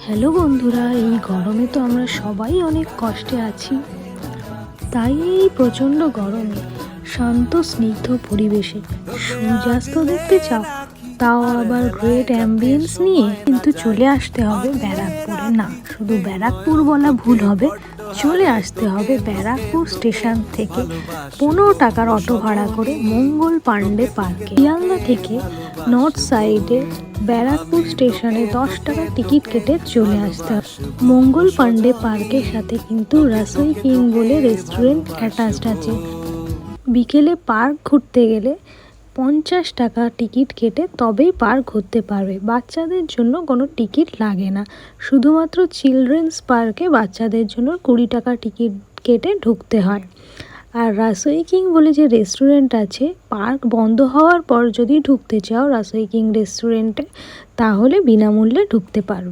Hello বন্ধুরা, এই গরমে তো আমরা সবাই অনেক কষ্টে আছি। তাই এই প্রচণ্ড গরমে শান্ত স্নিগ্ধ পরিবেশে সূর্যাস্ত দেখতে চাও, তাও আবার গ্রেট অ্যাম্বিয়েন্স নিয়ে, কিন্তু চলে আসতে হবে ব্যারাকপুরে। না, শুধু ব্যারাকপুর বলা ভুল হবে, চলে আসতে হবে ব্যারাকপুর স্টেশন থেকে 15 টাকার অটো ভাড়া করে মঙ্গল পাণ্ডে পার্কে। শিয়ালদা থেকে নর্থ সাইডে ব্যারাকপুর স্টেশনে 10 টাকার টিকিট কেটে চলে আসতে হবে। মঙ্গল পাণ্ডে পার্কের সাথে কিন্তু রাসোই কিং বলে রেস্টুরেন্ট অ্যাটাচড আছে। বিকেলে পার্ক ঘুরতে গেলে 50 টাকা টিকিট কেটে তবেই পার্ক ঘুরতে পারবে। বাচ্চাদের জন্য কোনো টিকিট লাগে না, শুধুমাত্র চিলড্রেন্স পার্কে বাচ্চাদের জন্য 20 টাকা টিকিট কেটে ঢুকতে হয়। আর রাসোই কিং বলে যে রেস্টুরেন্ট আছে, পার্ক বন্ধ হওয়ার পর যদি ঢুকতে চাও রাসোই কিং রেস্টুরেন্টে, তাহলে বিনামূল্যে ঢুকতে পারবে।